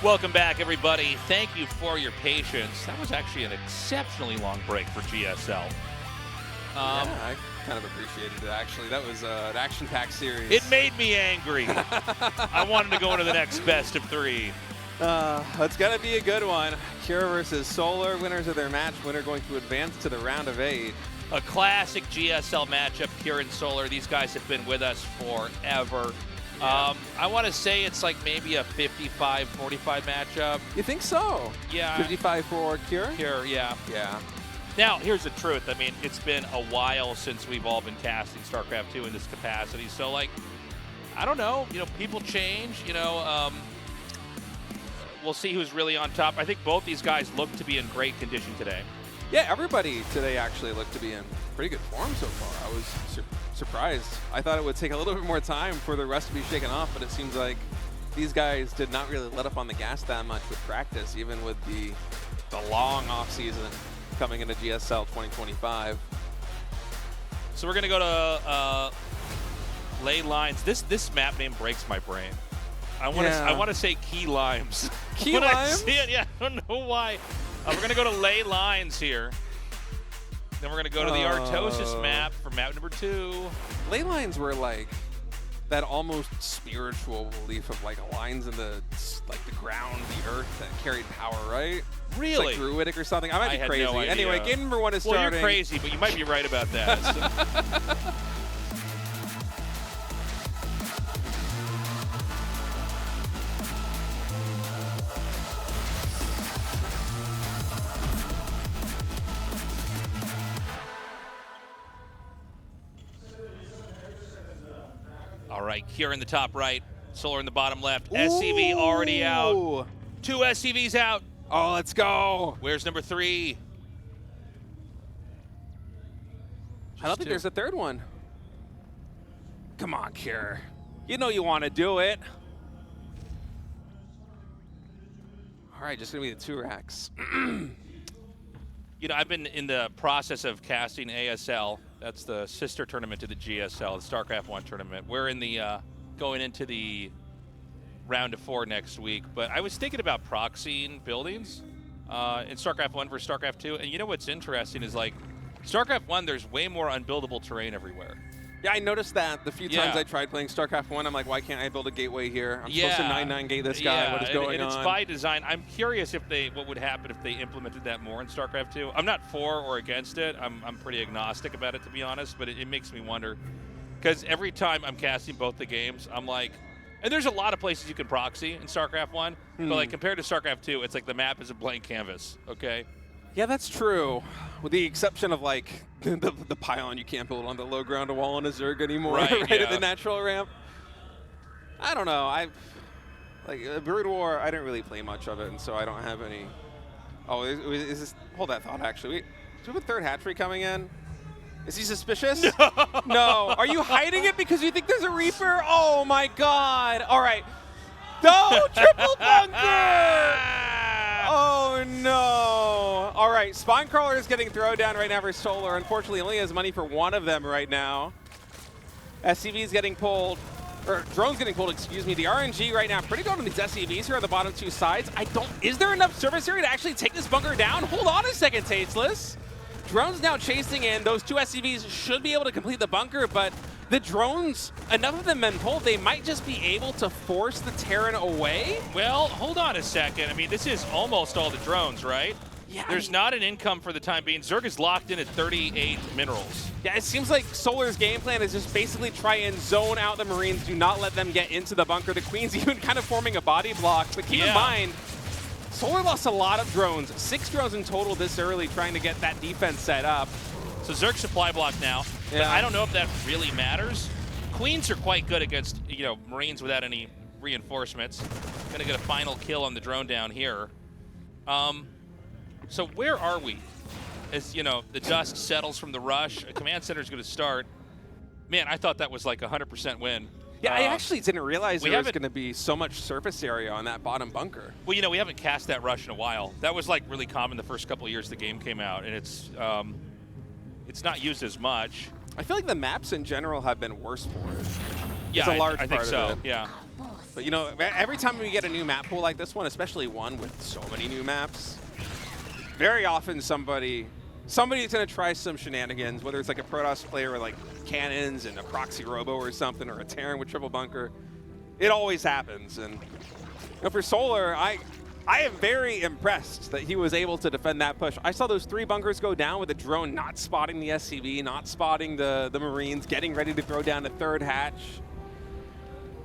Welcome back, everybody. Thank you for your patience. That was actually an exceptionally long break for GSL. Yeah, I kind of appreciated it, actually. That was an action-packed series. It made me angry. I wanted to go into the next best of three. It's going to be a good one. Kira versus Solar, winners of their match. Winner going to advance to the round of 8. A classic GSL matchup, Kira and Solar. These guys have been with us forever. Yeah. I want to say it's like maybe a 55-45 matchup. You think so? Yeah. 55 for Kira? Kira, yeah. Yeah. Now, here's the truth. I mean, it's been a while since we've all been casting StarCraft 2 in this capacity. So, like, I don't know. You know, people change. You know, we'll see who's really on top. I think both these guys look to be in great condition today. Yeah, everybody today actually looked to be in pretty good form so far. I was surprised. I thought it would take a little bit more time for the rest to be shaken off, but it seems like these guys did not really let up on the gas that much with practice, even with the long off-season coming into GSL 2025. So we're going to go to ley lines. This map name breaks my brain. I want to say key limes. Key when limes? I see it, yeah, I don't know why. We're going to go to ley lines here. Then we're going to go to the Artosis map for map number 2. Ley lines were like that almost spiritual belief of like lines in the ground, the earth that carried power, right? Really? It's like druidic or something. I might be crazy. No idea. Anyway, game number 1 is starting. Well, you're crazy, but you might be right about that. So. All right, Kira in the top right, Solar in the bottom left. Ooh. SCV already out. 2 SCVs out. Oh, let's go. Where's number 3? I don't think there's a third one. Come on, Kira. You know you want to do it. All right, just going to be the 2 racks. You know, I've been in the process of casting ASL. That's the sister tournament to the GSL, the StarCraft 1 tournament. We're in the going into the round of 4 next week. But I was thinking about proxying buildings in StarCraft 1 versus StarCraft 2. And you know what's interesting is, like, StarCraft 1, there's way more unbuildable terrain everywhere. Yeah, I noticed that the few times I tried playing StarCraft 1. I'm like, why can't I build a gateway here? I'm supposed to 9-9 gate this guy. What is going on? And it's by design. I'm curious if what would happen if they implemented that more in StarCraft 2. I'm not for or against it. I'm pretty agnostic about it, to be honest, but it makes me wonder. Because every time I'm casting both the games, I'm like, and there's a lot of places you can proxy in StarCraft 1, but like compared to StarCraft 2, it's like the map is a blank canvas, okay? Yeah, that's true. With the exception of, like, the pylon you can't build on the low ground wall on a Zerg anymore, right at the natural ramp. I don't know. Like, Brood War, I didn't really play much of it, and so I don't have any... Oh, is this... Hold that thought, actually. Do we have a third hatchery coming in? Is he suspicious? No. No. Are you hiding it because you think there's a Reaper? Oh, my God. All right. No! Triple bunker! Oh, no. All right, Spine Crawler is getting thrown down right now for Solar. Unfortunately, only has money for one of them right now. SCV is getting pulled, or Drone's getting pulled, excuse me. The RNG right now, pretty good on these SCVs here on the bottom 2 sides. Is there enough surface area to actually take this bunker down? Hold on a second, Tasteless. Drone's now chasing in. Those 2 SCVs should be able to complete the bunker, but the drones, enough of them been pulled, they might just be able to force the Terran away? Well, hold on a second. I mean, this is almost all the drones, right? Yeah. There's not an income for the time being. Zerg is locked in at 38 minerals. Yeah, it seems like Solar's game plan is just basically try and zone out the Marines, do not let them get into the bunker. The Queen's even kind of forming a body block, but keep in mind, Solar lost a lot of drones, 6 drones in total this early trying to get that defense set up. So Zerg supply block now, but I don't know if that really matters. Queens are quite good against, you know, Marines without any reinforcements. Gonna get a final kill on the drone down here. So where are we? As, you know, the dust settles from the rush, a command center is gonna start. Man, I thought that was like 100% win. Yeah, I actually didn't realize there was going to be so much surface area on that bottom bunker. Well, you know, we haven't cast that rush in a while. That was like really common the first couple of years the game came out, and it's not used as much. I feel like the maps in general have been worse for it. Yeah, it's a large I part think so. of it. Yeah. But, you know, every time we get a new map pool like this one, especially one with so many new maps, very often somebody's going to try some shenanigans, whether it's like a Protoss player with like cannons and a proxy robo or something, or a Terran with triple bunker. It always happens. And you know, for Solar, I am very impressed that he was able to defend that push. I saw those 3 bunkers go down with the drone not spotting the SCV, not spotting the Marines, getting ready to throw down the 3rd hatch.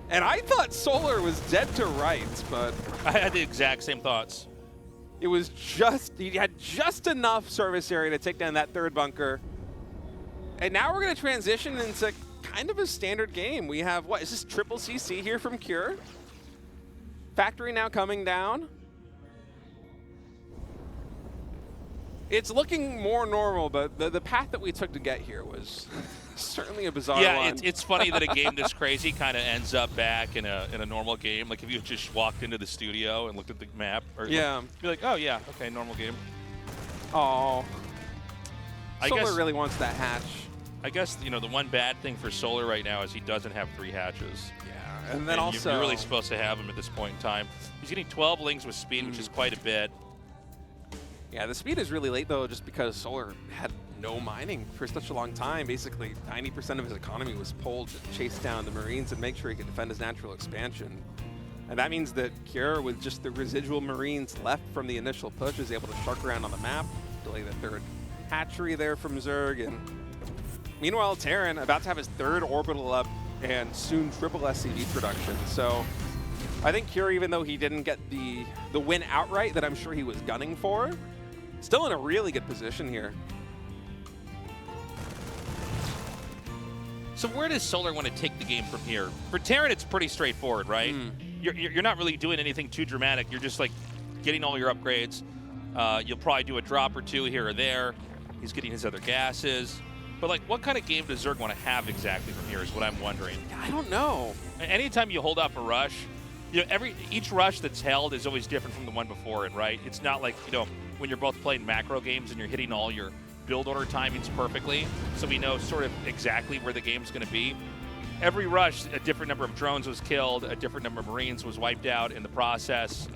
And I thought Solar was dead to rights, but I had the exact same thoughts. it was just, he had just enough service area to take down that 3rd bunker. And now we're going to transition into kind of a standard game. We have, what, is this triple CC here from Cure? Factory now coming down. It's looking more normal, but the path that we took to get here was certainly a bizarre one. Yeah, it's funny that a game this crazy kind of ends up back in a normal game. Like if you just walked into the studio and looked at the map, or yeah, be like, oh yeah, okay, normal game. Oh, I Solar guess, really wants that hatch. I guess, you know, the one bad thing for Solar right now is he doesn't have 3 hatches. Yeah, and then also you're really supposed to have him at this point in time. He's getting 12 lings with speed, which is quite a bit. Yeah, the speed is really late, though, just because Solar had no mining for such a long time. Basically, 90% of his economy was pulled to chase down the Marines and make sure he could defend his natural expansion. And that means that Kier, with just the residual Marines left from the initial push, is able to shark around on the map, delay the 3rd hatchery there from Zerg. And meanwhile, Terran about to have his 3rd orbital up and soon triple SCV production. So I think Kier, even though he didn't get the win outright that I'm sure he was gunning for, still in a really good position here. So where does Solar want to take the game from here? For Terran, it's pretty straightforward, right? You're not really doing anything too dramatic. You're just like getting all your upgrades. You'll probably do a drop or 2 here or there. He's getting his other gases. But like, what kind of game does Zerg want to have exactly from here is what I'm wondering. I don't know. Anytime you hold off a rush, you know, each rush that's held is always different from the one before it, right? It's not like, you know, when you're both playing macro games and you're hitting all your build order timings perfectly, so we know sort of exactly where the game's going to be. Every rush, a different number of drones was killed, a different number of Marines was wiped out in the process.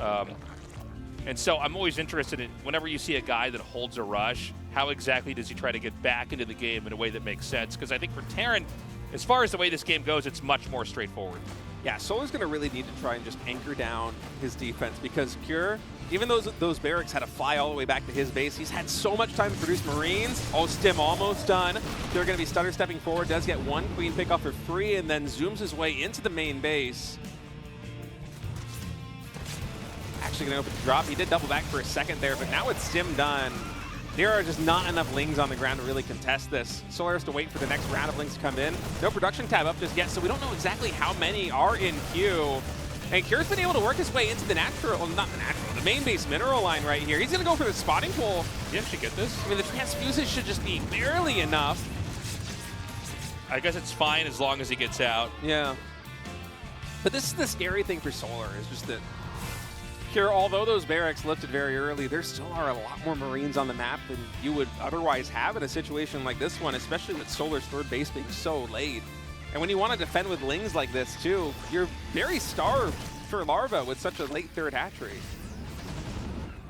And so I'm always interested in, whenever you see a guy that holds a rush, how exactly does he try to get back into the game in a way that makes sense? Because I think for Terran, as far as the way this game goes, it's much more straightforward. Yeah, Solar's going to really need to try and just anchor down his defense, because Cure, even though those barracks had to fly all the way back to his base, he's had so much time to produce Marines. Oh, Stim almost done. They're going to be stutter stepping forward, does get 1 Queen pick off for free, and then zooms his way into the main base. Actually going to open the drop. He did double back for a second there, but now with Stim done, there are just not enough lings on the ground to really contest this. Solar has to wait for the next round of lings to come in. No production tab up just yet, so we don't know exactly how many are in queue. And Cure's been able to work his way into the natural, well, not the natural, the main base mineral line right here. He's going to go for the spotting pool. Yeah, should get this. I mean, the transfuses should just be barely enough. I guess it's fine as long as he gets out. Yeah. But this is the scary thing for Solar, is just that Cure, although those barracks lifted very early, there still are a lot more Marines on the map than you would otherwise have in a situation like this one, especially with Solar's 3rd base being so late. And when you want to defend with lings like this too, you're very starved for larva with such a late 3rd hatchery.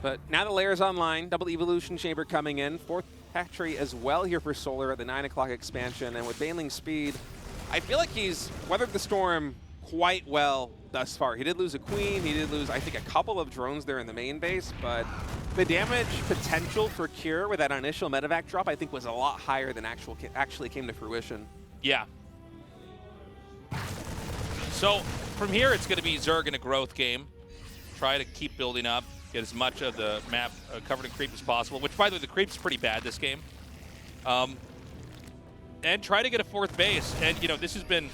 But now the layer's online, double evolution chamber coming in, 4th hatchery as well here for Solar at the 9 o'clock expansion. And with Baneling speed, I feel like he's weathered the storm quite well thus far. He did lose a queen, he did lose, I think, a couple of drones there in the main base, but the damage potential for Cure with that initial medevac drop, I think, was a lot higher than actually came to fruition. Yeah. So from here, it's going to be Zerg in a growth game. Try to keep building up, get as much of the map covered in creep as possible, which, by the way, the creep's pretty bad this game. And try to get a 4th base. And, you know, this has been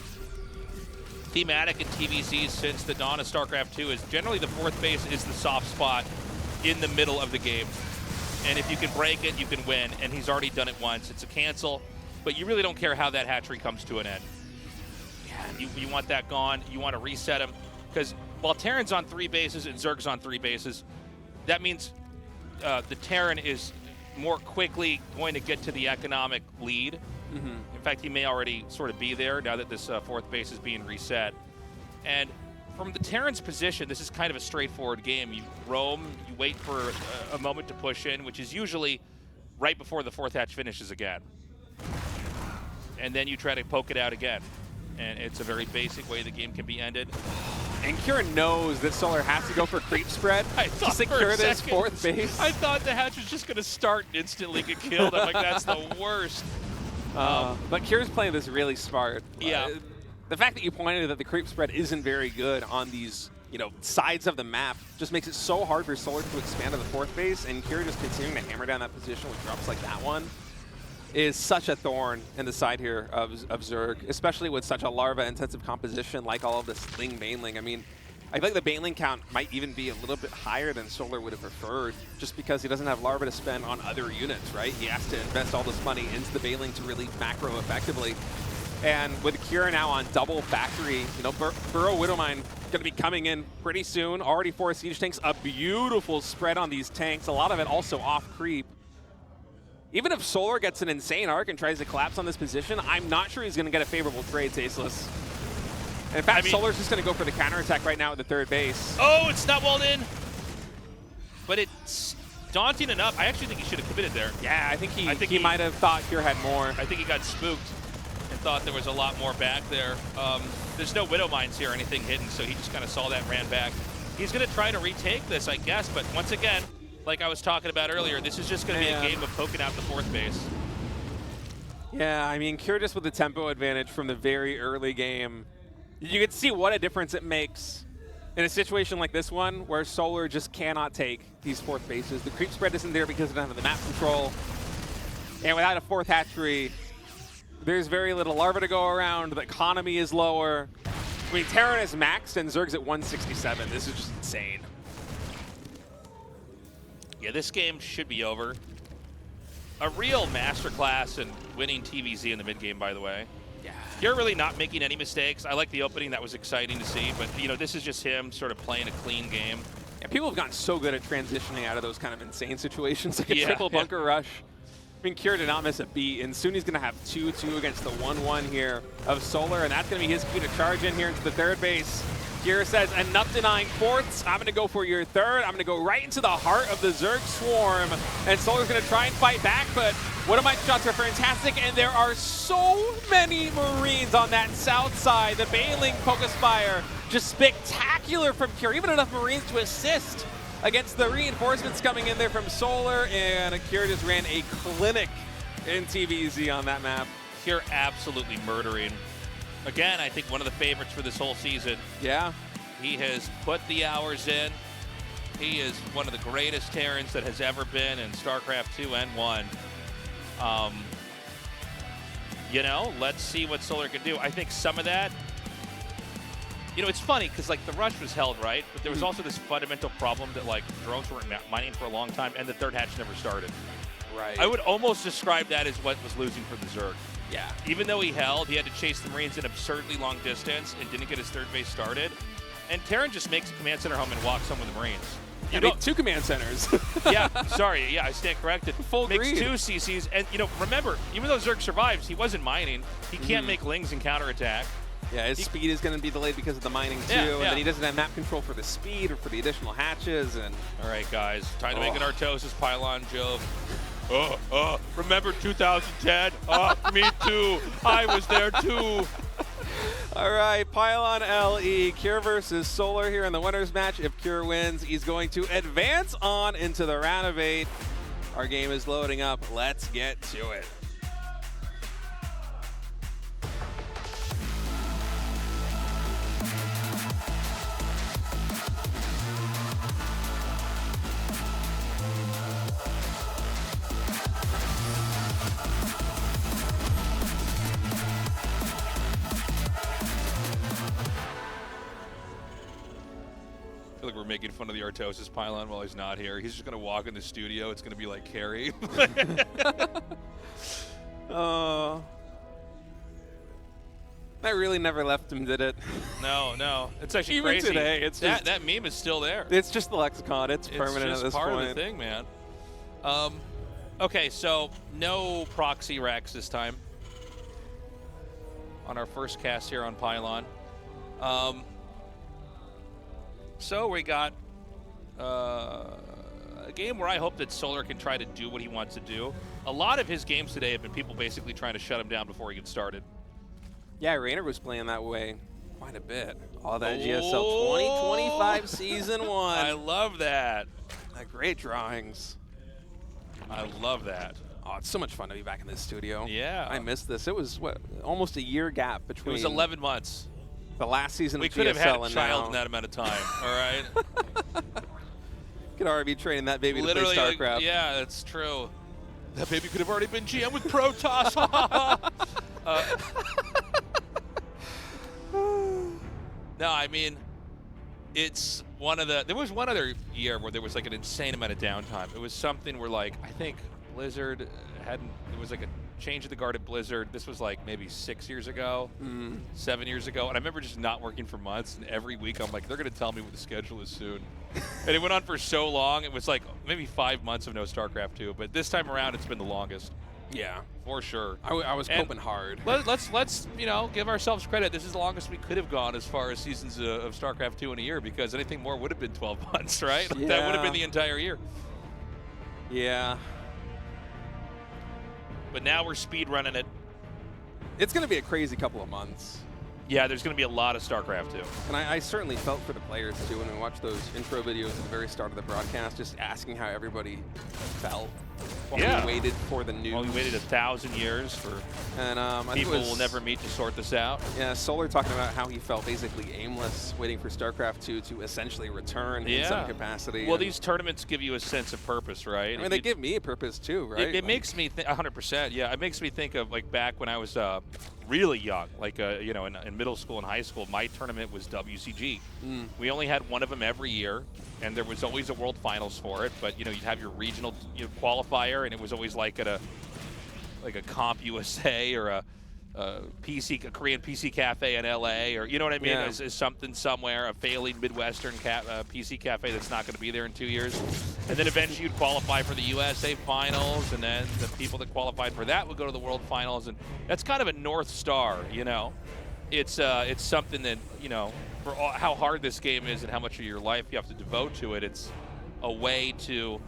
thematic in TVCs since the dawn of StarCraft 2, is generally the 4th base is the soft spot in the middle of the game. And if you can break it, you can win. And he's already done it once. It's a cancel, but you really don't care how that hatchery comes to an end. You want that gone. You want to reset him. Because while Terran's on 3 bases and Zerg's on 3 bases, that means the Terran is more quickly going to get to the economic lead. In fact, he may already sort of be there now that this 4th base is being reset. And from the Terran's position, this is kind of a straightforward game. You roam, you wait for a moment to push in, which is usually right before the fourth hatch finishes again. And then you try to poke it out again. And it's a very basic way the game can be ended. And Kieran knows that Solar has to go for creep spread to secure this fourth base. I thought the hatch was just going to start and instantly get killed. I'm like, that's the worst. But Kieran's playing this really smart. Yeah. The fact that you pointed that the creep spread isn't very good on these, you know, sides of the map just makes it so hard for Solar to expand to the fourth base, and Kieran just continuing to hammer down that position with drops like that one is such a thorn in the side here of Zerg, especially with such a Larva-intensive composition like all of this Ling Baneling. I mean, I feel like the Baneling count might even be a little bit higher than Solar would have preferred, just because he doesn't have Larva to spend on other units, right? He has to invest all this money into the Baneling to really macro effectively. And with Kira now on double factory, you know, Burrow Widowmine going to be coming in pretty soon. Already 4 siege tanks, a beautiful spread on these tanks. A lot of it also off creep. Even if Solar gets an insane arc and tries to collapse on this position, I'm not sure he's going to get a favorable trade, Tasteless. In fact, Solar's just going to go for the counterattack right now at the third base. Oh, it's not walled in. But it's daunting enough. I actually think he should have committed there. Yeah, I think he might have thought Kira had more. I think he got spooked and thought there was a lot more back there. There's no Widow Mines here or anything hidden, so he just kind of saw that and ran back. He's going to try to retake this, I guess, but once again, like I was talking about earlier, this is just going to be a game of poking out the fourth base. Yeah, I mean, Kira just with the tempo advantage from the very early game. You can see what a difference it makes in a situation like this one where Solar just cannot take these fourth bases. The creep spread isn't there because it doesn't have the map control. And without a fourth hatchery, there's very little Larva to go around. The economy is lower. I mean, Terran is maxed and Zerg's at 167. This is just insane. Yeah, this game should be over. A real masterclass in winning TVZ in the mid-game, by the way. Yeah. You're really not making any mistakes. I like the opening. That was exciting to see. But, you know, this is just him sort of playing a clean game. And people have gotten so good at transitioning out of those kind of insane situations, like a triple bunker rush. I mean, Kira did not miss a beat, and soon he's going to have 2-2 against the 1-1 here of Solar, and that's going to be his cue to charge in here into the third base. Kira says, enough denying fourths. I'm going to go for your third. I'm going to go right into the heart of the Zerg swarm. And Solar's going to try and fight back, but one of my shots are fantastic, and there are so many Marines on that south side. The Baneling focus fire, just spectacular from Kira. Even enough Marines to assist against the reinforcements coming in there from Solar, and Kira just ran a clinic in TVZ on that map. Kira absolutely murdering. Again, I think one of the favorites for this whole season. Yeah. He has put the hours in. He is one of the greatest Terrans that has ever been in StarCraft 2 and 1. You know, let's see what Solar can do. I think some of that, you know, it's funny because, like, the rush was held, right? But there was also this fundamental problem that, like, drones weren't mining for a long time and the third hatch never started. Right. I would almost describe that as what was losing for the Zerg. Yeah. Even though he held, he had to chase the Marines an absurdly long distance and didn't get his third base started. And Terran just makes a command center home and walks home with the Marines. You made 2 command centers. Yeah, sorry. Yeah, I stand corrected. Full Makes green. 2 CCs. And, you know, remember, even though Zerg survives, he wasn't mining. He can't make Lings and counterattack. Yeah, his speed is going to be delayed because of the mining, too. And then he doesn't have map control for the speed or for the additional hatches. And all right, guys. Time to make an Artosis pylon, Jove. Remember 2010? Me too. I was there too. All right, Pylon LE, Kira versus Solar here in the winners match. If Kira wins, he's going to advance on into the round of 8. Our game is loading up. Let's get to it. I feel like we're making fun of the Artosis pylon while he's not here. He's just going to walk in the studio. It's going to be like Carrie. That really never left him, did it? No. It's actually Even crazy. today, it's just, that meme is still there. It's just the lexicon. It's permanent just at this part point. of the thing, man. Okay, so no proxy racks this time on our first cast here on Pylon. So we got a game where I hope that Solar can try to do what he wants to do. A lot of his games today have been people basically trying to shut him down before he gets started. Yeah, Reynor was playing that way quite a bit. All that GSL 2025 Season 1. I love that. Great drawings. I love that. Oh, it's so much fun to be back in this studio. Yeah. I missed this. It was, what, almost a year gap between... It was 11 months. The last season we of GSL could have had a and child now. in that amount of time, all right? Could already be training that baby Literally, to play StarCraft. yeah, that's true. That baby could have already been GM with Protoss. No, I mean, it's one of the... There was one other year where there was like an insane amount of downtime. It was something where like, I think Blizzard hadn't... It was like a change of the guard at Blizzard. This was like maybe 6 years ago, 7 years ago. And I remember just not working for months. And every week I'm like, they're going to tell me what the schedule is soon. And it went on for so long. It was like maybe 5 months of no StarCraft 2. But this time around, it's been the longest. Yeah. For sure. I was coping hard. Let's you know, give ourselves credit. This is the longest we could have gone as far as seasons of StarCraft 2 in a year, because anything more would have been 12 months, right? Yeah. That would have been the entire year. Yeah. But now we're speed running it. It's going to be a crazy couple of months. Yeah, there's going to be a lot of StarCraft 2. And I certainly felt for the players, too, when we watched those intro videos at the very start of the broadcast, just asking how everybody felt while we waited for the news. Well, we waited 1,000 years for people will never meet to sort this out. Yeah, Solar talking about how he felt basically aimless, waiting for StarCraft 2 to essentially return in some capacity. Well, these tournaments give you a sense of purpose, right? I mean, they give me a purpose, too, right? It makes me think, 100%, yeah. It makes me think of, like, back when I was really young, like, you know, in middle school and high school, my tournament was WCG. We only had one of them every year, and there was always a World Finals for it, but, you know, you'd have your regional qualifier, and it was always like at a Comp USA or a Korean PC Cafe in LA, or, you know what I mean? Yeah. Is something somewhere, a failing Midwestern PC Cafe that's not going to be there in 2 years. And then eventually you'd qualify for the USA Finals, and then the people that qualified for that would go to the World Finals, and that's kind of a North Star, you know? It's something that, you know, for how hard this game is and how much of your life you have to devote to it, it's a way to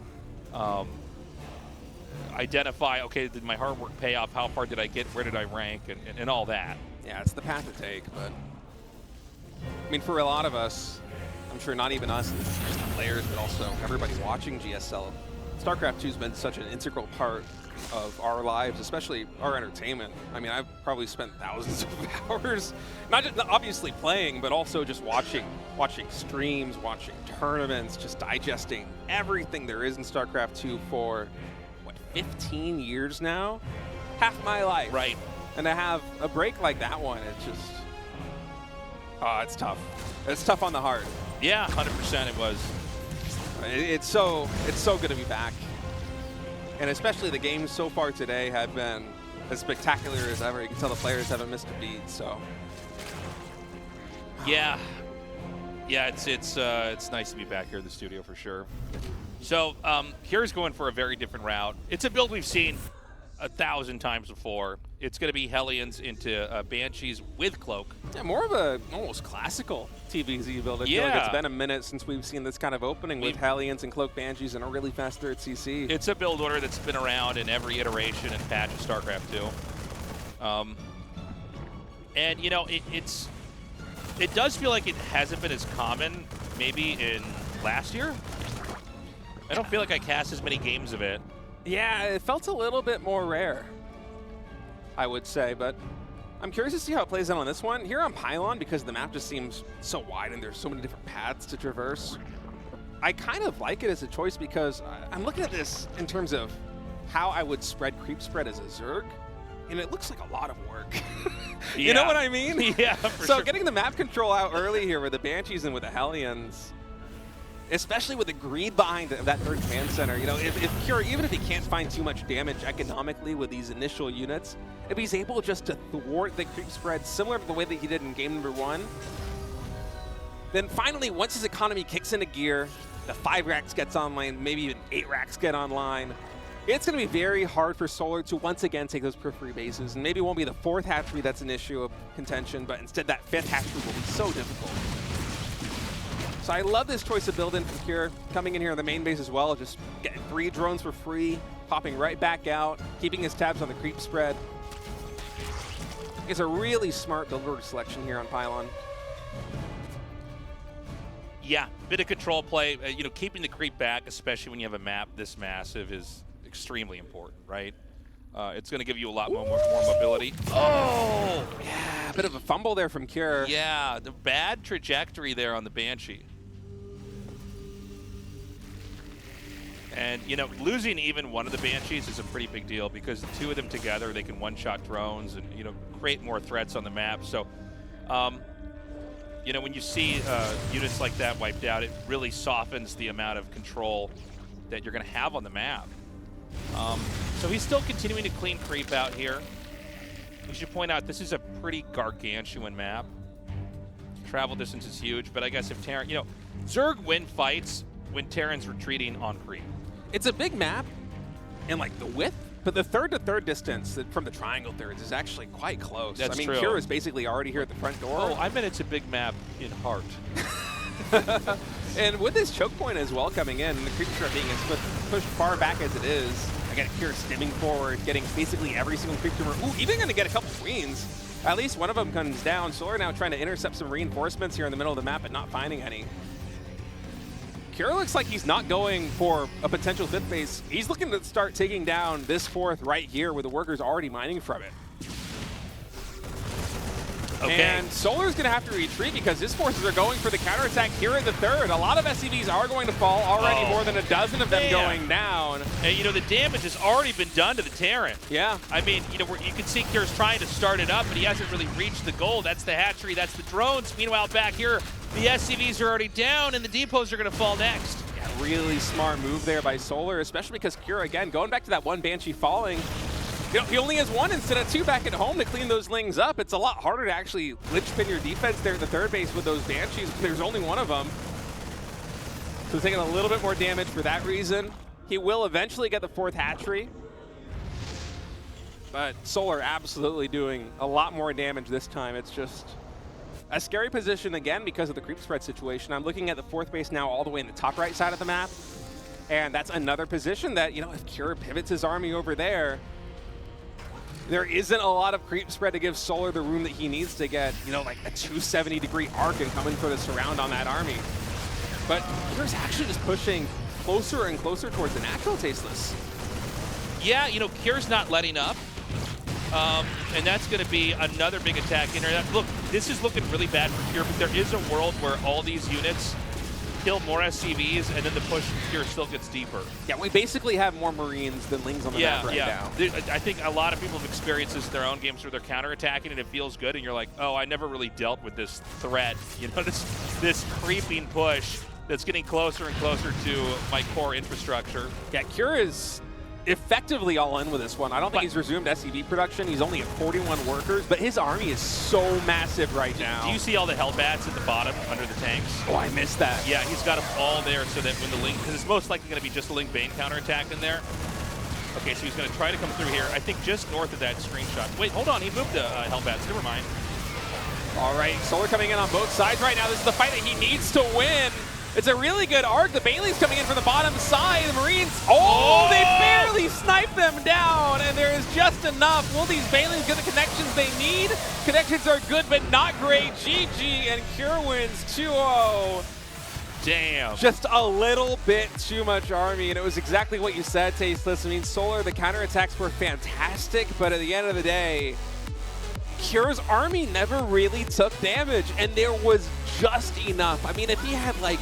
identify, okay, did my hard work pay off? How far did I get? Where did I rank? And all that. Yeah, it's the path to take, but I mean, for a lot of us, I'm sure not even us, just the players, but also everybody watching GSL, StarCraft 2 has been such an integral part of our lives, especially our entertainment. I mean, I've probably spent thousands of hours, not just obviously playing, but also just watching streams, watching tournaments, just digesting everything there is in StarCraft 2 for, what, 15 years now? Half my life. Right. And to have a break like that one, it's just, it's tough. It's tough on the heart. Yeah, 100% it was. It's so good to be back. And especially the games so far today have been as spectacular as ever. You can tell the players haven't missed a beat, so. Yeah. Yeah, it's nice to be back here in the studio for sure. So here's going for a very different route. It's a build we've seen 1,000 times before. It's going to be Hellions into Banshees with Cloak. Yeah, more of a almost classical TVZ build. I feel like it's been a minute since we've seen this kind of opening with Hellions and Cloak Banshees and a really fast third CC. It's a build order that's been around in every iteration and patch of StarCraft 2. And, you know, it does feel like it hasn't been as common maybe in last year. I don't feel like I cast as many games of it. Yeah, it felt a little bit more rare, I would say, but I'm curious to see how it plays out on this one. Here on Pylon, because the map just seems so wide and there's so many different paths to traverse, I kind of like it as a choice because I'm looking at this in terms of how I would creep spread as a Zerg, and it looks like a lot of work. You know what I mean? Yeah, for so sure. Getting the map control out early here with the Banshees and with the Hellions, especially with the greed behind that third command center. You know, if Cure, even if he can't find too much damage economically with these initial units, if he's able just to thwart the creep spread similar to the way that he did in game number 1, then finally, once his economy kicks into gear, the 5 racks gets online, maybe even 8 racks get online, it's going to be very hard for Solar to once again take those periphery bases. And maybe it won't be the 4th hatchery that's an issue of contention, but instead that 5th hatchery will be so difficult. So I love this choice of build-in from Cure, coming in here on the main base as well, just getting 3 drones for free, popping right back out, keeping his tabs on the creep spread. It's a really smart build order selection here on Pylon. Yeah, bit of control play. You know, keeping the creep back, especially when you have a map this massive, is extremely important, right? It's going to give you a lot more mobility. Oh! Yeah, a bit of a fumble there from Cure. Yeah, the bad trajectory there on the Banshee. And, you know, losing even one of the Banshees is a pretty big deal because the 2 of them together, they can one-shot drones and, you know, create more threats on the map. So, you know, when you see units like that wiped out, it really softens the amount of control that you're going to have on the map. So he's still continuing to clean creep out here. We should point out this is a pretty gargantuan map. Travel distance is huge, but I guess if Terran, you know, Zerg win fights when Terran's retreating on creep. It's a big map in like the width, but the third to third distance from the triangle thirds is actually quite close. That's I mean, true. Cure is basically already here at the front door. Oh, I meant it's a big map in heart. And with this choke point as well coming in, the creep strat being pushed far back as it is, again, Cure stimming forward, getting basically every single creep tumor. Ooh, even going to get a couple Marines. At least one of them comes down. Solar now trying to intercept some reinforcements here in the middle of the map, but not finding any. Cure looks like he's not going for a potential 5th base. He's looking to start taking down this 4th right here where the workers already mining from it. Okay. And Solar's going to have to retreat because his forces are going for the counterattack here in the 3rd. A lot of SCVs are going to fall already, more than a dozen of them going down. And, you know, the damage has already been done to the Terran. Yeah. I mean, you know, you can see Cure's trying to start it up, but he hasn't really reached the goal. That's the hatchery, that's the drones. Meanwhile, back here, the SCVs are already down, and the depots are going to fall next. Yeah, really smart move there by Solar, especially because Cure, again, going back to that one Banshee falling, you know, he only has 1 instead of 2 back at home to clean those lings up. It's a lot harder to actually linchpin your defense there at the 3rd base with those Banshees. There's only 1 of them. So taking a little bit more damage for that reason. He will eventually get the 4th hatchery. But Solar absolutely doing a lot more damage this time. It's just a scary position again because of the creep spread situation. I'm looking at the 4th base now all the way in the top right side of the map. And that's another position that, you know, if Cure pivots his army over there, there isn't a lot of creep spread to give Solar the room that he needs to get, you know, like a 270-degree arc and coming for the surround on that army. But Cure's actually just pushing closer and closer towards the natural Tasteless. Yeah, you know, Cure's not letting up. And that's going to be another big attack in there. Look, this is looking really bad for Cure, but there is a world where all these units kill more SCVs, and then the push from Cure still gets deeper. Yeah, we basically have more Marines than Lings on the map right now. I think a lot of people have experienced this in their own games where they're counterattacking and it feels good, and you're like, oh, I never really dealt with this threat. You know, this creeping push that's getting closer and closer to my core infrastructure. Yeah, Cure is effectively all in with this one. I don't think he's resumed SCV production. He's only at 41 workers, but his army is so massive right now. Do you see all the Hellbats at the bottom under the tanks? Oh, I missed that. Yeah, he's got them all there so that when the Ling, because it's most likely going to be just a Ling Bane counterattack in there. Okay, so he's going to try to come through here. I think just north of that screenshot. Wait, hold on, he moved the Hellbats. Never mind. All right, Solar coming in on both sides right now. This is the fight that he needs to win. It's a really good arc. The Bailey's coming in from the bottom side. The Marines, they barely snipe them down, and there is just enough. Will these Baileys get the connections they need? Connections are good, but not great. GG, and Cure wins 2-0. Damn. Just a little bit too much army, and it was exactly what you said, Tasteless. I mean, Solar, the counterattacks were fantastic, but at the end of the day, Cure's army never really took damage, and there was just enough. I mean, if he had like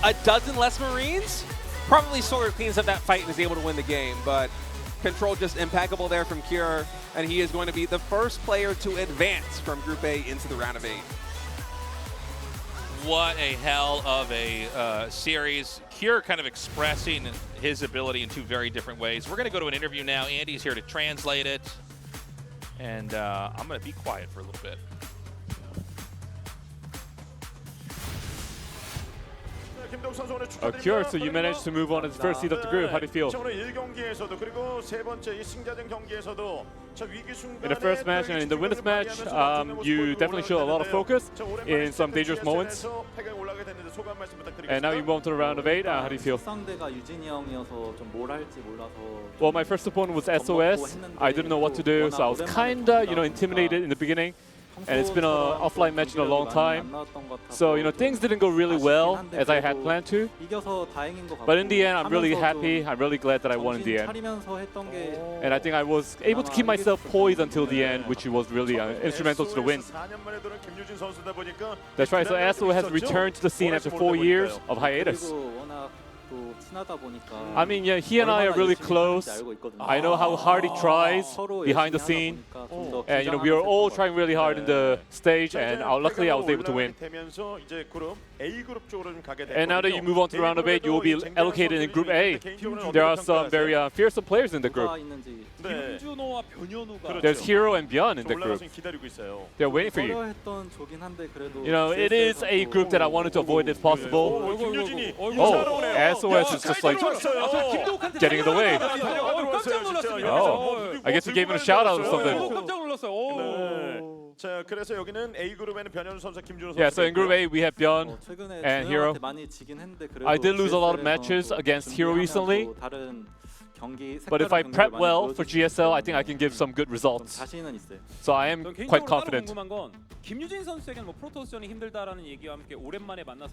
a dozen less Marines, probably Solar cleans up that fight and is able to win the game, but control just impeccable there from Cure, and he is going to be the first player to advance from Group A into the round of 8. What a hell of a series. Cure kind of expressing his ability in 2 very different ways. We're going to go to an interview now. Andy's here to translate it. And I'm going to be quiet for a little bit. Cure, so you managed to move on as the first seed of the group. How do you feel? In the first match and in the winners match, you definitely show a lot of focus in some dangerous moments. And now you move on to the round of 8. How do you feel? 상대가 유진이 형이어서 좀 뭘 할지 몰라서. Well, my first opponent was SOS. I didn't know what to do, so I was kinda, intimidated in the beginning. And it's been an offline match in a long time. So, things didn't go really well as I had planned to. But in the end, I'm really happy. I'm really glad that I won in the end. And I think I was able to keep myself poised until the end, which was really instrumental to the win. That's right, so SO has returned to the scene after 4 years of hiatus. I mean, yeah, he and I are really close. I know how hard he tries behind the scene. And, we are all trying really hard in the stage, and luckily I was able to win. And now that you move on to the round of 8, you will be allocated in Group A. There are some very fearsome players in the group. There's Hero and Byeon in the group. They're waiting for you. It is a group that I wanted to avoid if possible. Oh, SOS is just like getting in the way. Oh, I guess he gave him a shout out or something. Yeah, so in Group A we have Byeon and Hero. I did lose a lot of matches against Hero recently. But if I prep well for GSL, I think I can give some good results. So I am quite confident.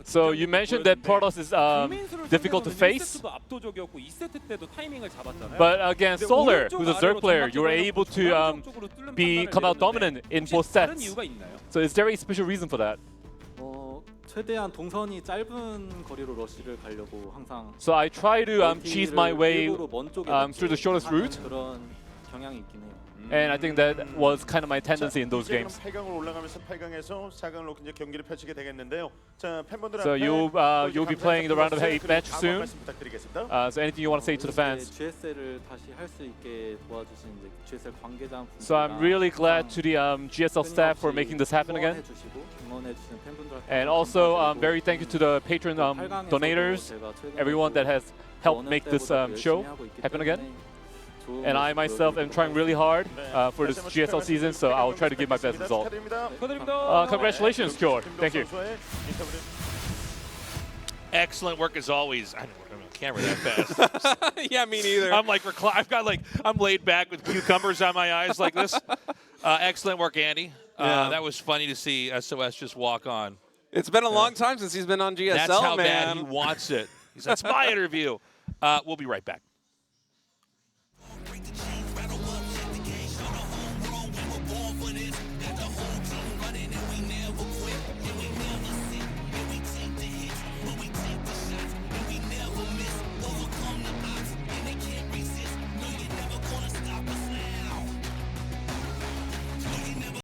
So you mentioned that Protoss is difficult to face. But against Solar, who's a Zerg player, you were able to come out dominant in both sets. So is there a special reason for that? 최대한 동선이 짧은 거리로 러시를 가려고 항상. So I try to cheese my way through the shortest route. 그런 경향이 있긴 해요. And I think that was kind of my tendency in those games. So you'll be playing the round of 8 match soon. So anything you want to say to the fans? GSL을 다시 할 수 있게 도와주신 GSL 관계자. So I'm really glad to the GSL staff for making this happen again. And also very thank you to the patron donators, everyone that has helped make this show happen again. And I myself am trying really hard for this GSL season, so I'll try to give my best result. Congratulations, Cure. Thank you. Excellent work as always. I don't know camera that fast. Yeah, me neither. I'm like I'm laid back with cucumbers on my eyes like this. Excellent work, Andy. That was funny to see SOS just walk on. It's been a long time since he's been on GSL, That's how man. bad he wants it. That's my interview. We'll be right back.